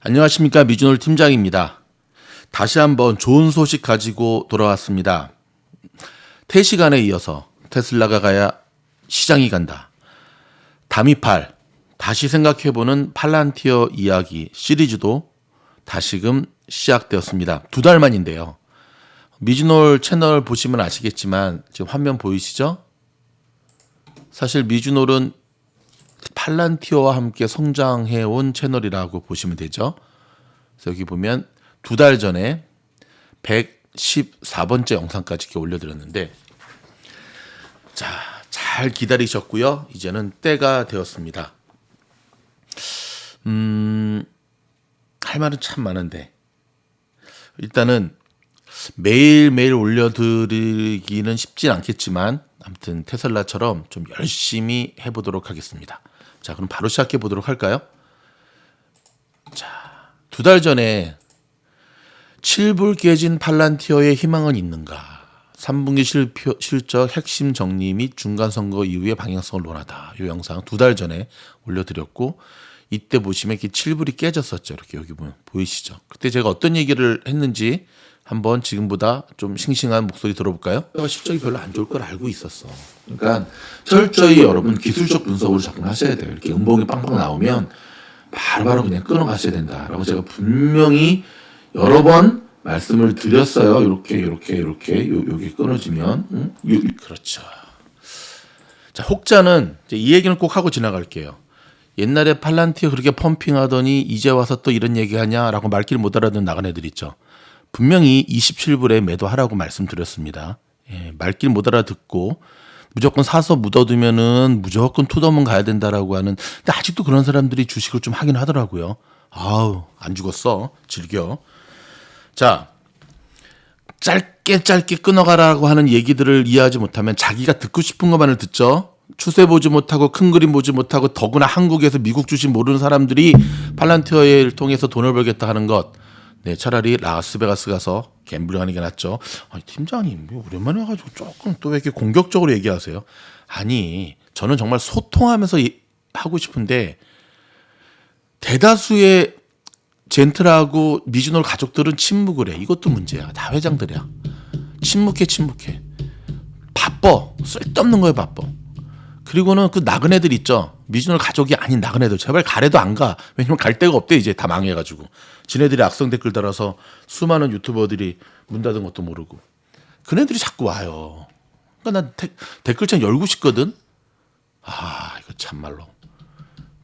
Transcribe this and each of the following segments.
안녕하십니까, 미준홀 팀장입니다. 다시 한번 좋은 소식 가지고 돌아왔습니다. 태시간에 이어서 테슬라가 가야 시장이 간다. 다미팔, 다시 생각해보는 팔란티어 이야기 시리즈도 다시금 시작되었습니다. 2달 만인데요. 미준홀 채널 보시면 아시겠지만 지금 화면 보이시죠? 사실 미준홀은 팔란티어와 함께 성장해온 채널이라고 보시면 되죠. 그래서 여기 보면 2달 전에 114번째 영상까지 이렇게 올려드렸는데, 자, 잘 기다리셨고요. 이제는 때가 되었습니다. 할 말은 참 많은데 일단은 매일매일 올려드리기는 쉽진 않겠지만 아무튼 테슬라처럼 좀 열심히 해보도록 하겠습니다. 자, 그럼 바로 시작해 보도록 할까요? 자, 2달 전에 7불 깨진 팔란티어의 희망은 있는가? 3분기 실적 핵심 정리 및 중간선거 이후의 방향성을 논하다. 이 영상 2달 전에 올려드렸고, 이때 보시면 이렇게 7불이 깨졌었죠. 이렇게 여기 보면 보이시죠? 그때 제가 어떤 얘기를 했는지 한번 지금보다 좀 싱싱한 목소리 들어볼까요? 실적이 별로 안 좋을 걸 알고 있었어. 그러니까 철저히 여러분 기술적 분석으로 접근하셔야 돼요. 이렇게 음봉이 빵빵 나오면 바로바로 그냥 끊어가셔야 된다라고 제가 분명히 여러 번 말씀을 드렸어요. 이렇게 여기 끊어지면 그렇죠. 자, 혹자는 이 얘기는 꼭 하고 지나갈게요. 옛날에 팔란티어 그렇게 펌핑하더니 이제 와서 또 이런 얘기하냐라고 말귀를 못 알아듣는 나간 애들 있죠. 분명히 27불에 매도하라고 말씀드렸습니다. 예, 말귀를 못 알아듣고 무조건 사서 묻어두면은 무조건 투더문 가야 된다라고 하는, 근데 아직도 그런 사람들이 주식을 좀 하긴 하더라고요. 아우, 안 죽었어. 즐겨. 자, 짧게 끊어가라고 하는 얘기들을 이해하지 못하면 자기가 듣고 싶은 것만을 듣죠. 추세 보지 못하고 큰 그림 보지 못하고 더구나 한국에서 미국 주식 모르는 사람들이 팔란티어를 통해서 돈을 벌겠다 하는 것, 네, 차라리 라스베가스 가서 갬블링 하는 게 낫죠. 아니, 팀장님, 오랜만에 와가지고 조금 또 왜 이렇게 공격적으로 얘기하세요? 아니, 저는 정말 소통하면서 하고 싶은데 대다수의 젠틀하고 미준홀 가족들은 침묵을 해. 이것도 문제야. 다 회장들이야. 침묵해. 바빠. 쓸데없는 거에 바빠. 그리고는 그 나그네들 있죠. 미준홀 가족이 아닌 나그네들. 제발 가래도 안 가. 왜냐면 갈 데가 없대. 이제 다 망해가지고. 지네들이 악성 댓글 달아서 수많은 유튜버들이 문 닫은 것도 모르고. 그네들이 자꾸 와요. 그러니까 난 댓글창 열고 싶거든. 아, 이거 참말로.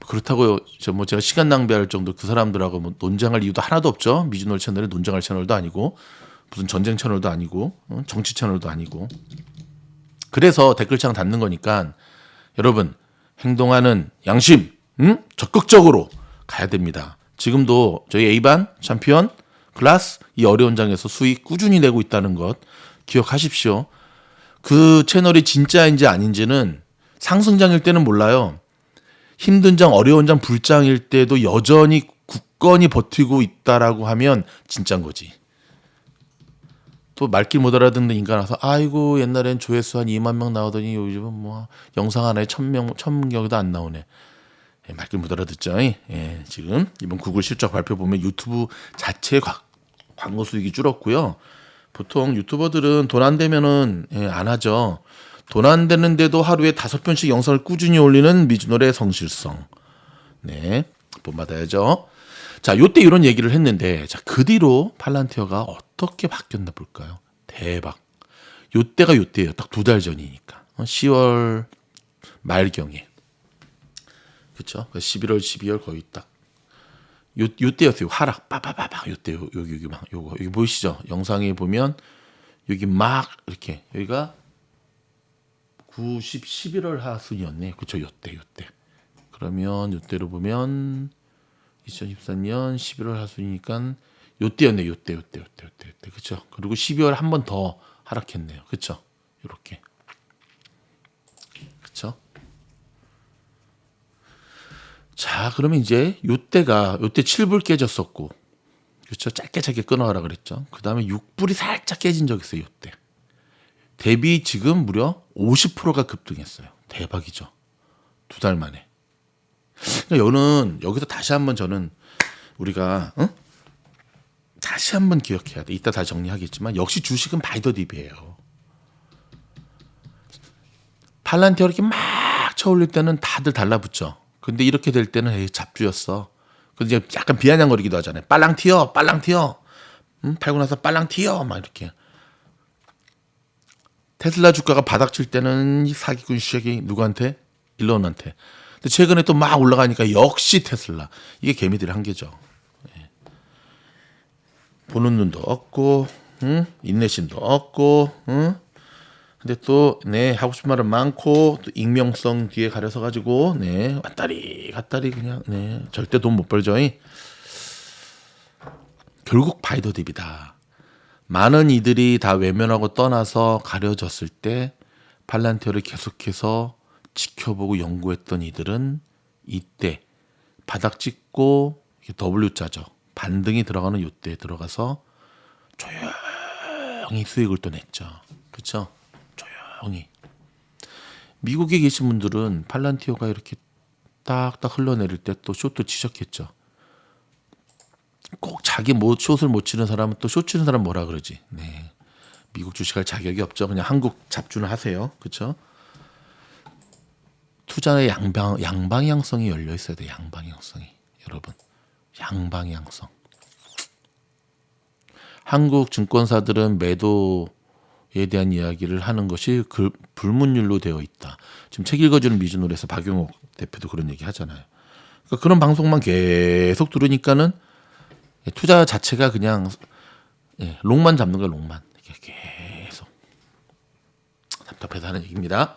그렇다고요. 제가 시간 낭비할 정도 그 사람들하고 뭐 논쟁할 이유도 하나도 없죠. 미준홀 채널에 논쟁할 채널도 아니고 무슨 전쟁 채널도 아니고 정치 채널도 아니고. 그래서 댓글창 닫는 거니까 여러분, 행동하는 양심, 적극적으로 가야 됩니다. 지금도 저희 A반, 챔피언, 클래스 이 어려운 장에서 수익 꾸준히 내고 있다는 것 기억하십시오. 그 채널이 진짜인지 아닌지는 상승장일 때는 몰라요. 힘든 장, 어려운 장, 불장일 때도 여전히 굳건히 버티고 있다라고 하면 진짜인 거지. 또 말귀 못 알아듣는 인간 와서 아이고 옛날엔 조회수 한 2만 명 나오더니 요즘은 뭐 영상 하나에 1,000명도 안 나오네. 예, 말귀 못 알아듣죠. 예, 지금 이번 구글 실적 발표 보면 유튜브 자체 광고 수익이 줄었고요. 보통 유튜버들은 돈 안 되면은 안 하죠. 돈 안 되는데도 하루에 5편씩 영상을 꾸준히 올리는 미준홀의 성실성. 네, 본받아야죠. 자, 요때 이런 얘기를 했는데, 자, 그 뒤로 팔란티어가 어떻게 바뀌었나 볼까요? 대박. 요때가 요때예요. 딱 2달 전이니까. 10월 말경에. 그쵸? 11월, 12월 거의 딱. 요때였어요. 하락. 빠바바박. 요때, 여기 보이시죠? 영상에 보면, 여기 막, 이렇게. 여기가 11월 하순이었네. 그쵸? 요때. 그러면 요때로 보면, 2014년 11월 하순이니까 요때였네. 요때. 그렇죠? 그리고 12월 한 번 더 하락했네요. 그렇죠? 이렇게. 그렇죠? 자, 그러면 이제 요때 7불 깨졌었고. 그렇죠? 짧게 끊어가라 그랬죠. 그다음에 6불이 살짝 깨진 적 있어요. 요때. 대비 지금 무려 50%가 급등했어요. 대박이죠. 2달 만에. 그러니까 여기서 다시 한번 저는 우리가 다시 한번 기억해야 돼. 이따 다시 정리하겠지만 역시 주식은 바이 더 딥이에요. 팔란티어 이렇게 막 쳐올릴 때는 다들 달라붙죠. 근데 이렇게 될 때는 에이, 잡주였어. 근데 이제 약간 비아냥거리기도 하잖아요. 빨랑 튀어, 빨랑 튀어. 팔고 나서 빨랑 튀어, 막 이렇게. 테슬라 주가가 바닥 칠 때는 이 사기꾼 시작이 누구한테? 일론한테. 근데 최근에 또 막 올라가니까 역시 테슬라. 이게 개미들의 한계죠. 예. 보는 눈도 없고, 인내심도 없고, 근데 또, 네, 하고 싶은 말은 많고, 또 익명성 뒤에 가려서 가지고, 네, 왔다리 갔다리 그냥, 네, 절대 돈 못 벌죠. 결국 바이더 딥이다. 많은 이들이 다 외면하고 떠나서 가려졌을 때 팔란티어를 계속해서 지켜보고 연구했던 이들은 이때 바닥 찍고 W자죠. 반등이 들어가는 이때에 들어가서 조용히 수익을 또 냈죠. 그렇죠? 조용히. 미국에 계신 분들은 팔란티어가 이렇게 딱딱 흘러내릴 때 또 숏도 치셨겠죠. 꼭 자기 숏을 못 치는 사람은 또 숏 치는 사람 뭐라 그러지. 네. 미국 주식할 자격이 없죠. 그냥 한국 잡주는 하세요. 그렇죠? 투자의 양방향성이 열려 있어야 돼요. 양방향성이. 여러분. 양방향성. 한국 증권사들은 매도에 대한 이야기를 하는 것이 그 불문율로 되어 있다. 지금 책 읽어주는 미주노래에서 박용옥 대표도 그런 얘기 하잖아요. 그러니까 그런 방송만 계속 들으니까는 투자 자체가 그냥 롱만 잡는 거야, 롱만. 계속 답답해서 하는 얘기입니다.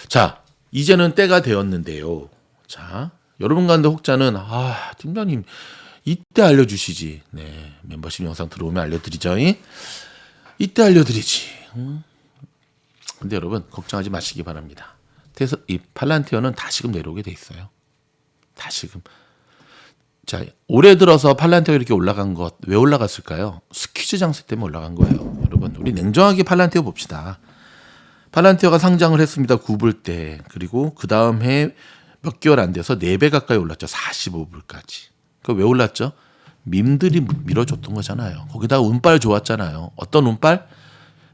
자, 이제는 때가 되었는데요. 자, 여러분 가운데 혹자는 팀장님 이때 알려주시지. 네, 멤버십 영상 들어오면 알려드리죠. 이때 알려드리지. 근데 여러분 걱정하지 마시기 바랍니다. 그래서 이 팔란티어는 다시금 내려오게 돼 있어요. 다시금. 자, 올해 들어서 팔란티어 이렇게 올라간 것 왜 올라갔을까요? 스퀴즈 장세 때문에 올라간 거예요. 여러분, 우리 냉정하게 팔란티어 봅시다. 팔란티어가 상장을 했습니다. 9불 때. 그리고 그 다음 해 몇 개월 안 돼서 4배 가까이 올랐죠. 45불까지. 그 왜 올랐죠? 밈들이 밀어줬던 거잖아요. 거기다가 운빨 좋았잖아요. 어떤 운빨?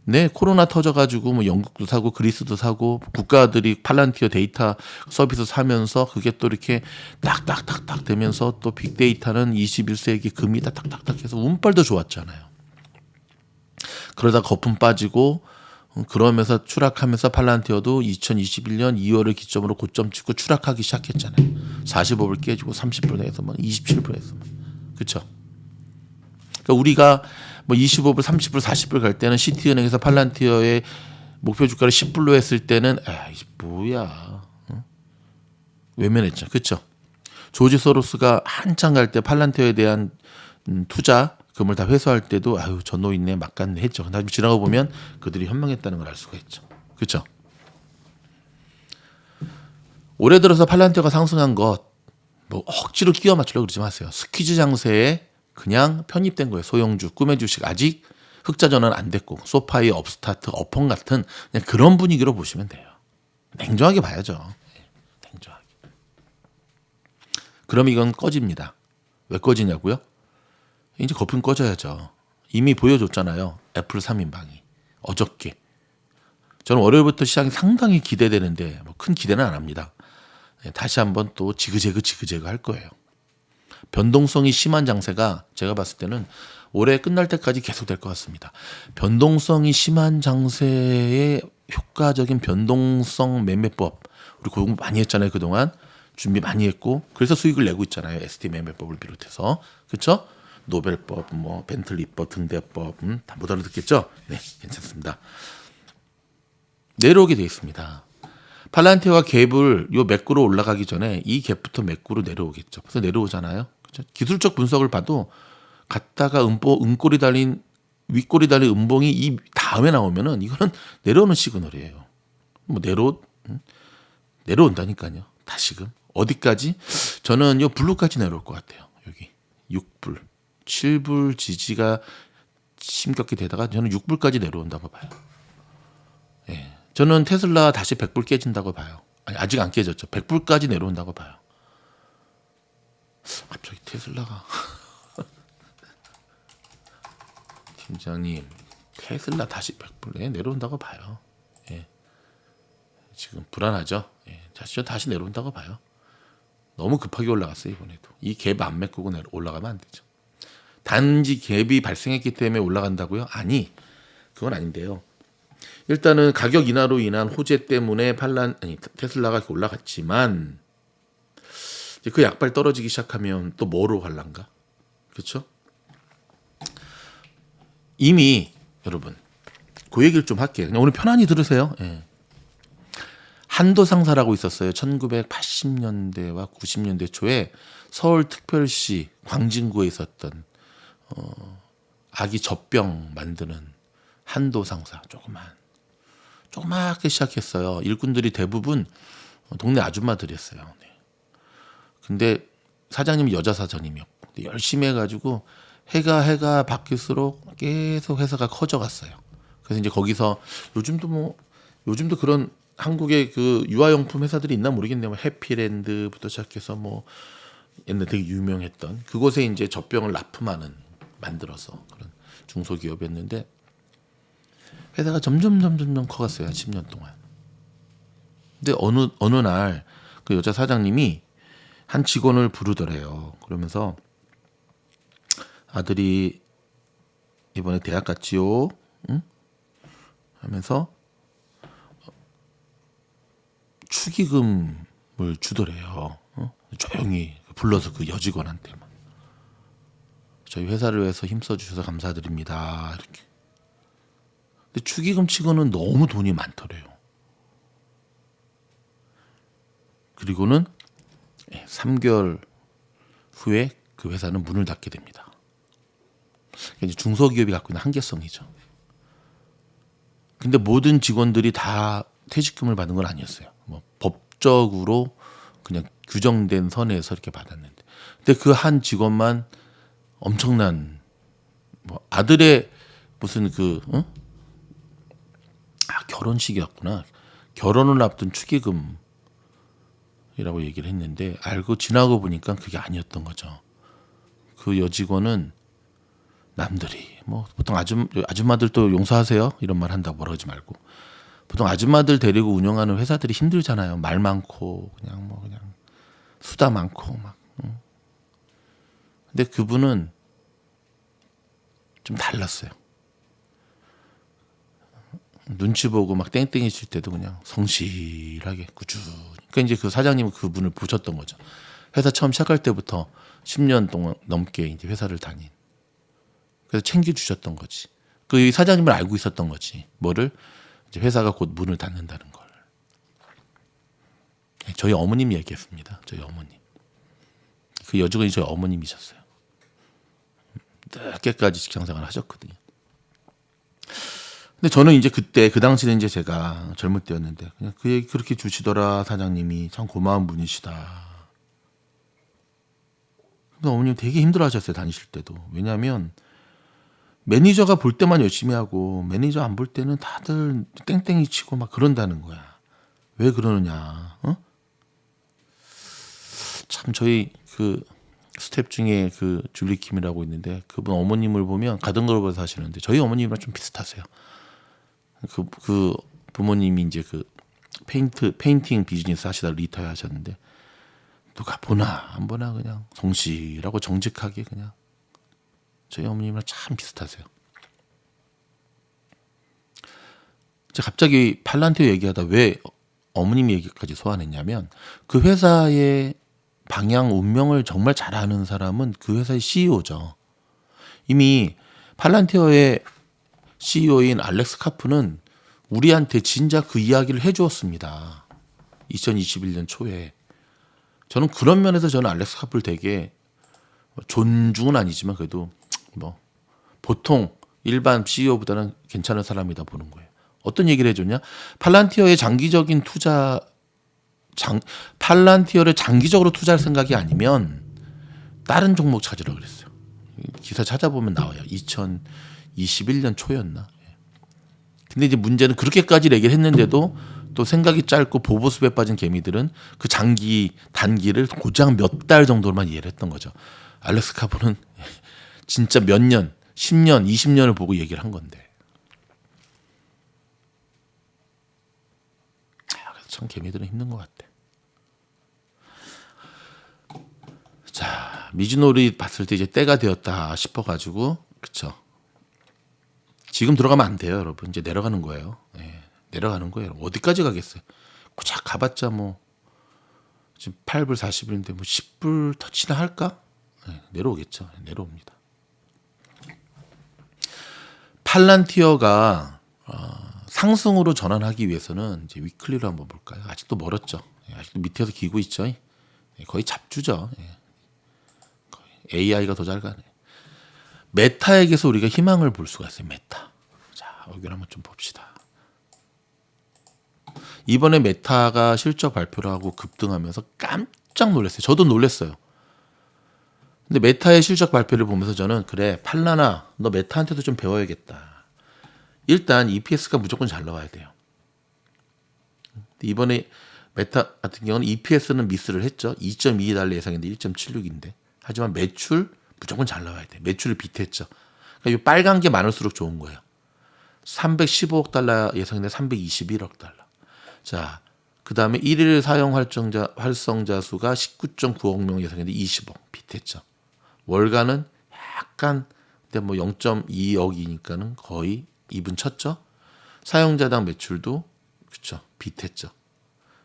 네, 코로나 터져가지고 뭐 영국도 사고 그리스도 사고 국가들이 팔란티어 데이터 서비스 사면서 그게 또 이렇게 딱딱딱딱 되면서 또 빅데이터는 21세기 금이다 딱딱딱 해서 운빨도 좋았잖아요. 그러다 거품 빠지고 그러면서 추락하면서 팔란티어도 2021년 2월을 기점으로 고점 찍고 추락하기 시작했잖아요. 45불 깨지고 30불에서 막 27불에서 그렇죠. 그러니까 우리가 뭐 25불, 30불, 40불 갈 때는 시티은행에서 팔란티어의 목표 주가를 10불로 했을 때는 이게 뭐야. 외면했죠. 그렇죠. 조지 소로스가 한창 갈 때 팔란티어에 대한 투자금을 다 회수할 때도 저 노인네 막갔네 했죠. 나중에 지나고 보면 그들이 현명했다는 걸 알 수가 있죠. 그렇죠. 올해 들어서 팔란티어가 상승한 것 뭐 억지로 끼워 맞추려고 그러지 마세요. 스퀴즈 장세에 그냥 편입된 거예요. 소형주, 꿈의 주식 아직 흑자 전환 안 됐고 소파이, 업스타트, 어펑 같은 그냥 그런 분위기로 보시면 돼요. 냉정하게 봐야죠. 냉정하게. 그럼 이건 꺼집니다. 왜 꺼지냐고요? 이제 거품 꺼져야죠. 이미 보여줬잖아요. 애플 3인방이. 어저께. 저는 월요일부터 시장이 상당히 기대되는데 뭐 큰 기대는 안 합니다. 다시 한번 또 지그재그 할 거예요. 변동성이 심한 장세가 제가 봤을 때는 올해 끝날 때까지 계속될 것 같습니다. 변동성이 심한 장세의 효과적인 변동성 매매법 우리 공부 많이 했잖아요. 그동안 준비 많이 했고 그래서 수익을 내고 있잖아요. ST 매매법을 비롯해서 그렇죠? 노벨법, 뭐 벤틀리법, 등대법 다 못 알아듣겠죠? 네, 괜찮습니다. 내려오게 돼 있습니다. 팔란티어가 갭을 요 매꾸로 올라가기 전에 이 갭부터 매꾸로 내려오겠죠. 그래서 내려오잖아요. 그렇죠? 기술적 분석을 봐도 갔다가 윗꼬리 달린 음봉이 이 다음에 나오면은 이거는 내려오는 시그널이에요. 뭐 내려온다니까요. 다시금 어디까지? 저는 요 블루까지 내려올 것 같아요. 여기 6불, 7불 지지가 심각하게 되다가 저는 6불까지 내려온다고 봐요. 예. 저는 테슬라 다시 100불 깨진다고 봐요. 아직 안 깨졌죠. 100불까지 내려온다고 봐요. 갑자기 테슬라가 팀장님 테슬라 다시 100불 내려온다고 봐요. 예. 지금 불안하죠. 예. 다시 내려온다고 봐요. 너무 급하게 올라갔어요 이번에도. 이 갭 안 메꾸고 올라가면 안 되죠. 단지 갭이 발생했기 때문에 올라간다고요? 아니, 그건 아닌데요. 일단은 가격 인하로 인한 호재 때문에 테슬라가 이렇게 올라갔지만 이제 그 약발 떨어지기 시작하면 또 뭐로 갈란가? 그렇죠? 이미 여러분 그 얘기를 좀 할게요. 그냥 오늘 편안히 들으세요. 예. 한도상사라고 있었어요. 1980년대와 90년대 초에 서울특별시 광진구에 있었던 아기 젖병 만드는 한도상사. 조그맣게 시작했어요. 일꾼들이 대부분 동네 아줌마들이었어요. 네. 근데 사장님이 여자 사장님이었고 열심히 해가지고 해가 바뀔수록 계속 회사가 커져갔어요. 그래서 이제 거기서 요즘도 그런 한국의 그 유아용품 회사들이 있나 모르겠네요. 뭐 해피랜드부터 시작해서 뭐 옛날 되게 유명했던 그곳에 이제 젖병을 납품하는 만들어서 그런 중소기업이었는데 회사가 점점 커갔어요. 한 10년 동안. 근데 어느 날 그 여자 사장님이 한 직원을 부르더래요. 그러면서 아들이 이번에 대학 갔지요? 응? 하면서 축의금을 주더래요. 조용히 불러서 그 여직원한테만. 저희 회사를 위해서 힘써주셔서 감사드립니다. 이렇게. 근데 축의금 치고는 너무 돈이 많더래요. 그리고는 3개월 후에 그 회사는 문을 닫게 됩니다. 이제 중소기업이 갖고 있는 한계성이죠. 근데 모든 직원들이 다 퇴직금을 받은 건 아니었어요. 뭐 법적으로 그냥 규정된 선에서 이렇게 받았는데, 근데 그 한 직원만 엄청난 뭐 아들의 무슨 결혼식이었구나. 결혼을 앞둔 축의금이라고 얘기를 했는데 알고 지나고 보니까 그게 아니었던 거죠. 그 여직원은 남들이 뭐 보통 아줌마들도 용서하세요 이런 말 한다고 뭐라 하지 말고, 보통 아줌마들 데리고 운영하는 회사들이 힘들잖아요. 말 많고 그냥 수다 많고 막. 근데 그분은 좀 달랐어요. 눈치 보고 막 땡땡이 칠 때도 그냥 성실하게 꾸준히. 그러니까 이제 그 사장님은 그분을 보셨던 거죠. 회사 처음 시작할 때부터 10년 동안 넘게 이제 회사를 다닌. 그래서 챙겨주셨던 거지. 그 사장님을 알고 있었던 거지. 뭐를? 이제 회사가 곧 문을 닫는다는 걸. 저희 어머님이 얘기했습니다. 저희 어머님. 그 여직원이 저희 어머님이셨어요. 늦게까지 직장생활 하셨거든요. 근데 저는 이제 그 당시는 이제 제가 젊을 때였는데 그냥 그 얘기 그렇게 주시더라. 사장님이 참 고마운 분이시다. 근데 어머님 되게 힘들어하셨어요. 다니실 때도. 왜냐하면 매니저가 볼 때만 열심히 하고 매니저 안 볼 때는 다들 땡땡이 치고 막 그런다는 거야. 왜 그러느냐? 참 저희 그 스텝 중에 그 줄리킴이라고 있는데 그분 어머님을 보면 가든그로버에서 사시는데 저희 어머님이랑 좀 비슷하세요. 그 부모님이 이제 그 페인팅 비즈니스 하시다가 리타이어 하셨는데 누가 보나 안 보나 그냥 성실하고 정직하게 그냥 저희 어머님이랑 참 비슷하세요. 제가 갑자기 팔란티오 얘기하다 왜 어머님 얘기까지 소환했냐면 그 회사의 방향 운명을 정말 잘 아는 사람은 그 회사의 CEO죠. 이미 팔란티오의 CEO인 알렉스 카프는 우리한테 진작 그 이야기를 해주었습니다. 2021년 초에. 저는 그런 면에서 저는 알렉스 카프를 되게 존중은 아니지만 그래도 뭐 보통 일반 CEO보다는 괜찮은 사람이다 보는 거예요. 어떤 얘기를 해줬냐? 팔란티어의 장기적인 팔란티어를 장기적으로 투자할 생각이 아니면 다른 종목 찾으라 그랬어요. 기사 찾아보면 나와요. 2021년 초였나? 근데 이제 문제는 그렇게까지 얘기를 했는데도 또 생각이 짧고 보보습에 빠진 개미들은 그 단기를 고작 몇 달 정도로만 이해를 했던 거죠. 알렉스 카프는 진짜 몇 년, 10년, 20년을 보고 얘기를 한 건데. 그래서 참 개미들은 힘든 것 같아. 자, 미즈노리 봤을 때 이제 때가 되었다 싶어가지고, 그쵸. 지금 들어가면 안 돼요, 여러분. 이제 내려가는 거예요. 네, 내려가는 거예요. 어디까지 가겠어요? 고작 가봤자 뭐, 지금 8불 40불인데 뭐 10불 터치나 할까? 네, 내려오겠죠. 내려옵니다. 팔란티어가 상승으로 전환하기 위해서는 이제 위클리로 한번 볼까요? 아직도 멀었죠. 예, 아직도 밑에서 기고 있죠. 예, 거의 잡주죠. 예. AI가 더 잘 가네. 메타에게서 우리가 희망을 볼 수가 있어요. 메타. 자, 여기를 한번 좀 봅시다. 이번에 메타가 실적 발표를 하고 급등하면서 깜짝 놀랐어요. 저도 놀랐어요. 근데 메타의 실적 발표를 보면서 저는 그래, 팔라나 너 메타한테도 좀 배워야겠다. 일단 EPS가 무조건 잘 나와야 돼요. 이번에 메타 같은 경우는 EPS는 미스를 했죠. 2.22달러 예상인데 1.76인데. 하지만 매출 무조건 잘 나와야 돼. 매출을 비트했죠. 그러니까 이 빨간 게 많을수록 좋은 거예요. 315억 달러 예상인데 321억 달러. 자, 그 다음에 1일 사용 활성자 수가 19.9억 명 예상인데 20억 비트했죠. 월가는 약간 근데 뭐 0.2억이니까는 거의 2분 쳤죠. 사용자당 매출도 그렇죠. 비트했죠.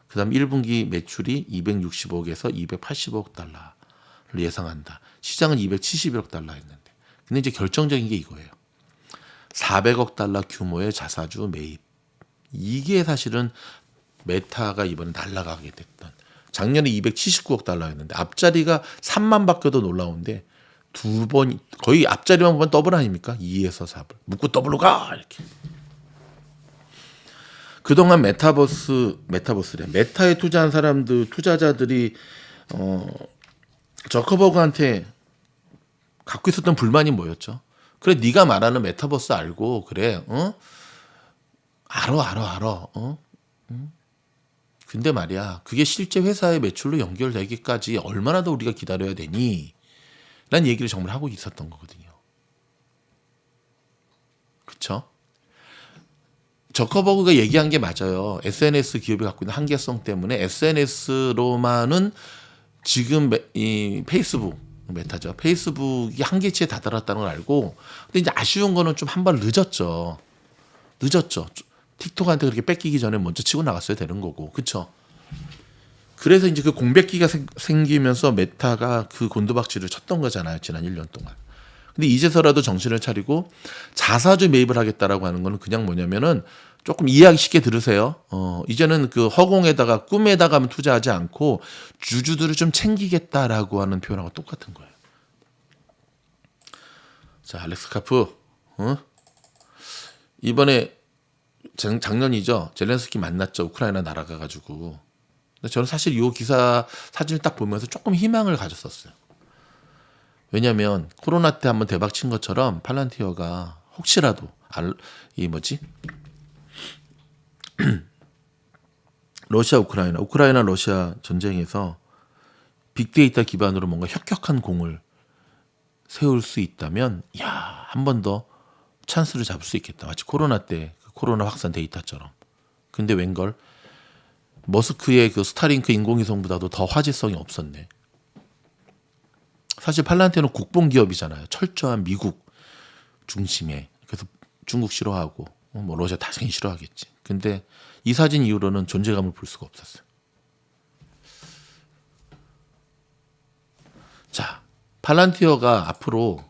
그 다음 1분기 매출이 260억에서 280억 달러를 예상한다. 시장은 271억 달러 했는데. 근데 이제 결정적인 게 이거예요. 400억 달러 규모의 자사주 매입. 이게 사실은 메타가 이번에 날아가게 됐던. 작년에 279억 달러였는데 앞자리가 3만 바뀌어도 놀라운데 두 번 거의 앞자리만 보면 더블 아닙니까? 2에서 4불. 묻고 더블로 가 이렇게. 그동안 메타버스래. 메타에 투자한 투자자들이 저커버그한테 갖고 있었던 불만이 뭐였죠? 그래 네가 말하는 메타버스 알고 그래 알아 근데 말이야 그게 실제 회사의 매출로 연결되기까지 얼마나 더 우리가 기다려야 되니? 라는 얘기를 정말 하고 있었던 거거든요. 그쵸? 저커버그가 얘기한 게 맞아요. SNS 기업이 갖고 있는 한계성 때문에 SNS로만은 지금 이 페이스북 메타죠. 페이스북이 한계치에 다다랐다는 걸 알고 근데 이제 아쉬운 거는 좀 한 발 늦었죠. 틱톡한테 그렇게 뺏기기 전에 먼저 치고 나갔어야 되는 거고. 그쵸? 그래서 이제 그 공백기가 생기면서 메타가 그 곤두박질을 쳤던 거잖아요. 지난 1년 동안. 근데 이제서라도 정신을 차리고 자사주 매입을 하겠다라고 하는 거는 그냥 뭐냐면은 조금 이해하기 쉽게 들으세요. 이제는 그 허공에다가 꿈에다가 투자하지 않고 주주들을 좀 챙기겠다라고 하는 표현하고 똑같은 거예요. 자, 알렉스 카프. 이번에 작년이죠. 젤렌스키 만났죠. 우크라이나 날아가가지고. 근데 저는 사실 이 기사 사진을 딱 보면서 조금 희망을 가졌었어요. 왜냐하면 코로나 때 한번 대박 친 것처럼 팔란티어가 혹시라도 러시아 우크라이나 러시아 전쟁에서 빅데이터 기반으로 뭔가 혁혁한 공을 세울 수 있다면 한 번 더 찬스를 잡을 수 있겠다. 마치 코로나 때 코로나 확산 데이터처럼. 근데 웬걸 머스크의 그 스타링크 인공위성보다도 더 화제성이 없었네. 사실 팔란티어는 국뽕 기업이잖아요. 철저한 미국 중심에. 그래서 중국 싫어하고 뭐 러시아 당연히 싫어하겠지. 근데 이 사진 이후로는 존재감을 볼 수가 없었어요. 자, 팔란티어가 앞으로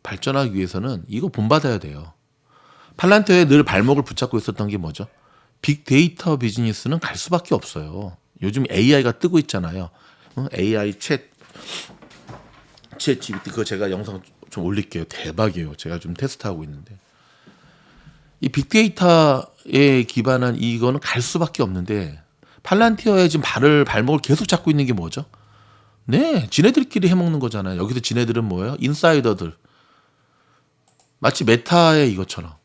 발전하기 위해서는 이거 본받아야 돼요. 팔란티어에 늘 발목을 붙잡고 있었던 게 뭐죠? 빅데이터 비즈니스는 갈 수밖에 없어요. 요즘 AI가 뜨고 있잖아요. AI 챗 GPT 그거 제가 영상 좀 올릴게요. 대박이에요. 제가 좀 테스트하고 있는데 이 빅데이터에 기반한 이거는 갈 수밖에 없는데 팔란티어에 지금 발목을 계속 잡고 있는 게 뭐죠? 네, 지네들끼리 해먹는 거잖아요. 여기서 지네들은 뭐예요? 인사이더들. 마치 메타의 이것처럼.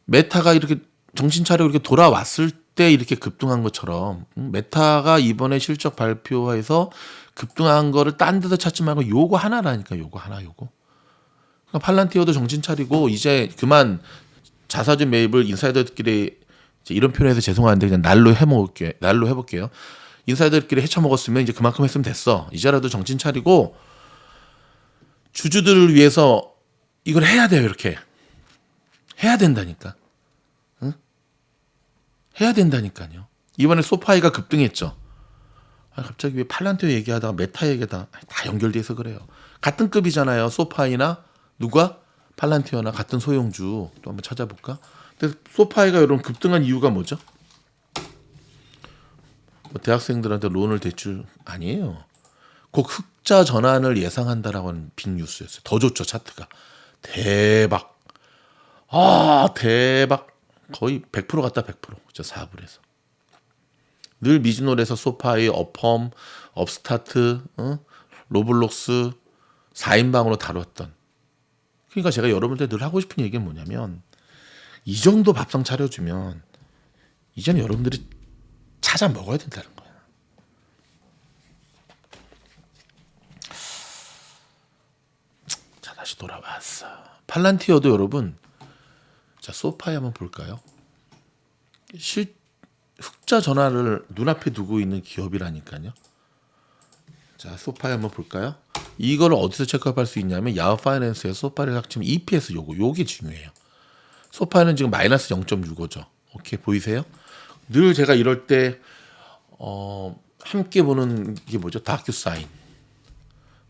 메타가 이렇게 정신 차리고 이렇게 돌아왔을 때 이렇게 급등한 것처럼 메타가 이번에 실적 발표해서 급등한 거를 딴 데서 찾지 말고 요거 하나라니까. 요거 하나 요거. 그러니까 팔란티어도 정신 차리고 이제 그만 자사주 매입을 인사이더들끼리 이런 표현해서 죄송한데 그냥 날로 해볼게요. 인사이더들끼리 헤쳐먹었으면 이제 그만큼 했으면 됐어. 이제라도 정신 차리고 주주들을 위해서 이걸 해야 돼요. 이렇게 해야 된다니까. 응? 해야 된다니까요. 이번에 소파이가 급등했죠. 갑자기 왜 팔란티오 얘기하다가 메타 얘기하다가 다 연결돼서 그래요. 같은 급이잖아요. 소파이나 누가? 팔란티오나 같은 소형주. 또 한번 찾아볼까? 근데 소파이가 이런 급등한 이유가 뭐죠? 뭐 대학생들한테 론을 대출 아니에요. 곧 흑자 전환을 예상한다라고 하는 빅뉴스였어요. 더 좋죠 차트가. 대박. 대박. 거의 100% 갔다 100%. 저 4불에서. 늘 미즈놀에서 소파이, 어펌, 업스타트, 로블록스 4인방으로 다뤘던. 그러니까 제가 여러분들 늘 하고 싶은 얘기는 뭐냐면 이 정도 밥상 차려주면 이제는 여러분들이 찾아 먹어야 된다는 거야. 자, 다시 돌아왔어. 팔란티어도 여러분, 자 소파이 한번 볼까요? 흑자 전환을 눈앞에 두고 있는 기업이라니까요. 자, 소파이 한번 볼까요? 이걸 어디서 체크할 수 있냐면 야후 파이낸스에서 소파이를 합치면 EPS 요게 중요해요. 소파이는 지금 마이너스 0.65죠. 오케이, 보이세요? 늘 제가 이럴 때 함께 보는 게 뭐죠? 다큐사인.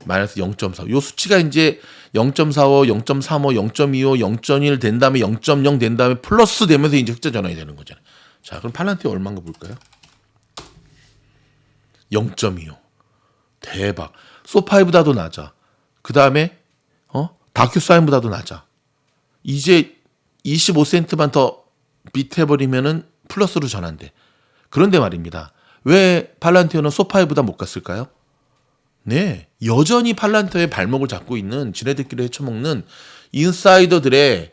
마이너스 0.4. 요 수치가 이제 0.45, 0.35, 0.25, 0.1 된 다음에 0.0 된 다음에 플러스 되면서 이제 흑자 전환이 되는 거잖아요. 자, 그럼 팔란티오 얼마인가 볼까요? 0.25. 대박. 소파이보다도 낮아. 그 다음에 다큐사인보다도 낮아. 이제 25센트만 더 밑에 버리면은 플러스로 전환돼. 그런데 말입니다. 왜 팔란티오는 소파이보다 못 갔을까요? 네, 여전히 팔란티오의 발목을 잡고 있는 지네들끼리 헤쳐먹는 인사이더들의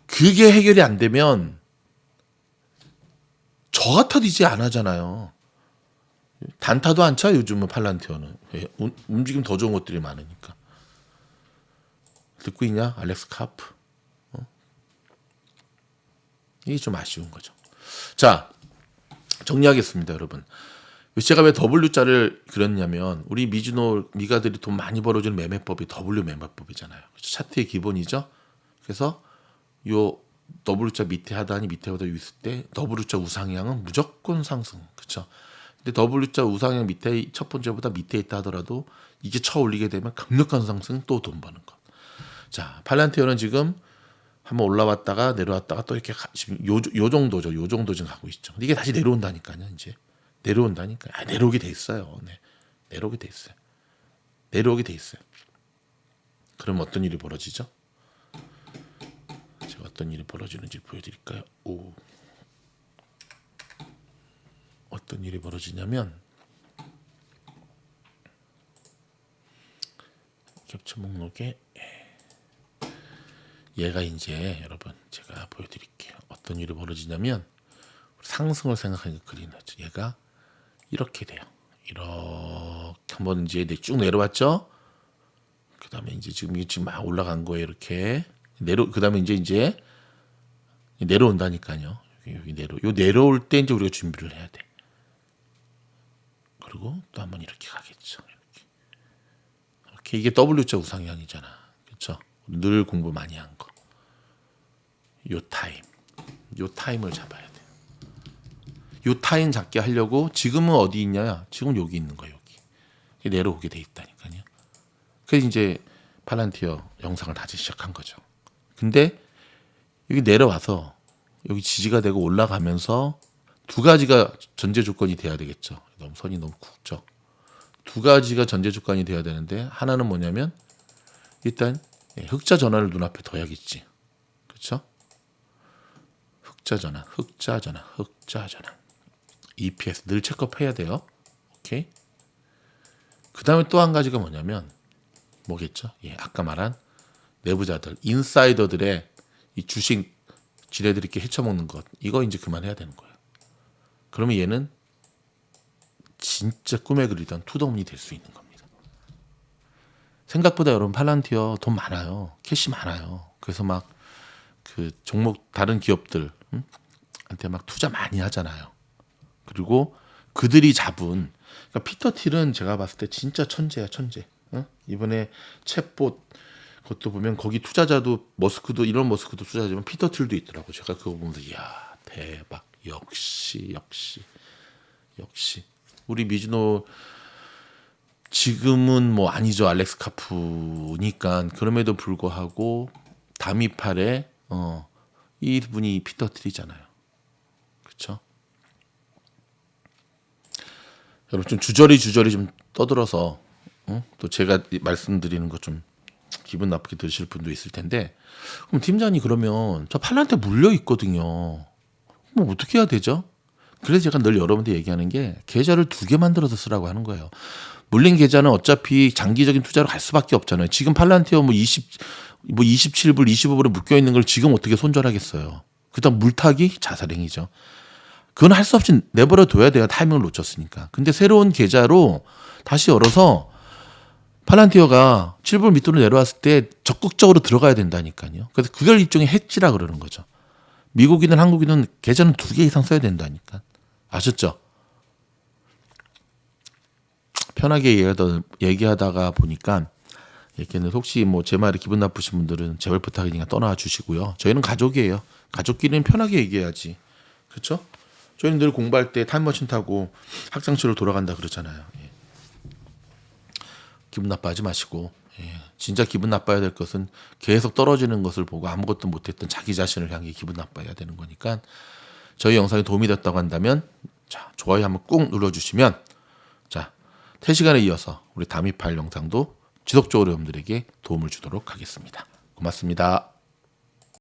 그게 해결이 안 되면 저 같아지지 안 하잖아요. 단타도 안 차 요즘은 팔란티오는. 움직임 더 좋은 것들이 많으니까. 듣고 있냐 알렉스 카프. 이게 좀 아쉬운 거죠. 자, 정리하겠습니다 여러분. 제가 왜 W자를 그렸냐면 우리 미즈노 미가들이 돈 많이 벌어주는 매매법이 W 매매법이잖아요. 차트의 기본이죠. 그래서 요 W자 밑에 하단이 밑에보다 있을 때 W자 우상향은 무조건 상승. 그렇죠? 근데 W자 우상향 밑에 첫 번째보다 밑에 있다 하더라도 이게 쳐 올리게 되면 강력한 상승 또 돈 버는 것. 자, 팔란티오는 지금 한번 올라왔다가 내려왔다가 또 이렇게 지금 요 정도죠. 요 정도 지금 가고 있죠. 근데 이게 다시 내려온다니까요. 이제 내려온다니까. 내려오게 돼 있어요. 네, 내려오게 돼 있어요. 내려오게 돼 있어요. 그럼 어떤 일이 벌어지죠? 제가 어떤 일이 벌어지는지 보여드릴까요? 오, 어떤 일이 벌어지냐면 캡처 목록에 얘가 이제 여러분 제가 보여드릴게요. 어떤 일이 벌어지냐면 상승을 생각하니까 그리나죠. 얘가 이렇게 돼요. 이렇게 한번 이제 쭉 내려왔죠. 그 다음에 이제 지금 막 올라간 거예요. 이렇게 그 다음에 이제 내려온다니까요. 여기 내려올 때 이제 우리가 준비를 해야 돼. 그리고 또 한번 이렇게 가겠죠. 이렇게 이게 W자 우상향이잖아. 그렇죠? 늘 공부 많이 한 거. 요 타임을 잡아야 돼. 요 타임 잡게 하려고 지금은 어디 있냐? 지금 여기 있는 거야. 여기 내려오게 돼 있다니까요. 그래서 이제 팔란티어 영상을 다시 시작한 거죠. 근데 여기 내려와서 여기 지지가 되고 올라가면서 두 가지가 전제 조건이 돼야 되겠죠. 선이 너무 굵죠. 두 가지가 전제 조건이 돼야 되는데 하나는 뭐냐면 일단 흑자 전환을 눈앞에 둬야겠지. 그렇죠? 흑자 전환. EPS 늘 체크해야 돼요. 오케이. 그 다음에 또 한 가지가 뭐냐면 뭐겠죠? 아까 말한 내부자들, 인사이더들의 이 주식 지네들이 이렇게 헤쳐먹는 것, 이거 이제 그만해야 되는 거예요. 그러면 얘는 진짜 꿈에 그리던 투더문이 될 수 있는 겁니다. 생각보다 여러분 팔란티어 돈 많아요. 캐시 많아요. 그래서 막 그 종목 다른 기업들 한테 막 투자 많이 하잖아요. 그리고 그들이 잡은 그러니까 피터 틸은 제가 봤을 때 진짜 천재야 천재. 이번에 챗봇 그것도 보면 거기 투자자도 머스크도 이런 머스크도 투자자지만 피터 틸도 있더라고. 제가 그거 보면서 이야 대박 역시 우리 미즈노 지금은 뭐 아니죠 알렉스 카프니까 그럼에도 불구하고 다미팔에 이분이 피터 틸이잖아요. 그렇죠? 여러분 좀 주저리 좀 떠들어서 또 제가 말씀드리는 거 좀 기분 나쁘게 들으실 분도 있을 텐데 그럼 팀장님 그러면 저 팔란테 물려 있거든요. 뭐 어떻게 해야 되죠? 그래서 제가 늘 여러분들 얘기하는 게 계좌를 2개 만들어서 쓰라고 하는 거예요. 물린 계좌는 어차피 장기적인 투자로 갈 수밖에 없잖아요. 지금 팔란티어 뭐 27불, 25불에 묶여 있는 걸 지금 어떻게 손절하겠어요. 그다음 물타기 자살행위죠. 그건 할 수 없이 내버려 둬야 돼요. 타이밍을 놓쳤으니까. 근데 새로운 계좌로 다시 열어서 팔란티어가 7불 밑으로 내려왔을 때 적극적으로 들어가야 된다니까요. 그래서 그걸 일종의 해지라 그러는 거죠. 미국이든 한국이든 계좌는 2개 이상 써야 된다니까. 아셨죠? 편하게 얘기하다가 보니까 얘기는 혹시 뭐 제 말에 기분 나쁘신 분들은 제발 부탁이니까 떠나 주시고요. 저희는 가족이에요. 가족끼리는 편하게 얘기해야지. 그렇죠? 저희는 늘 공부할 때 타임머신 타고 학창시절 돌아간다 그러잖아요. 예. 기분 나빠하지 마시고 진짜 기분 나빠야 될 것은 계속 떨어지는 것을 보고 아무것도 못했던 자기 자신을 향해 기분 나빠야 되는 거니까 저희 영상이 도움이 됐다고 한다면 자 좋아요 한번 꾹 눌러주시면 자 3시간에 이어서 우리 다미팔 영상도 지속적으로 여러분들에게 도움을 주도록 하겠습니다. 고맙습니다.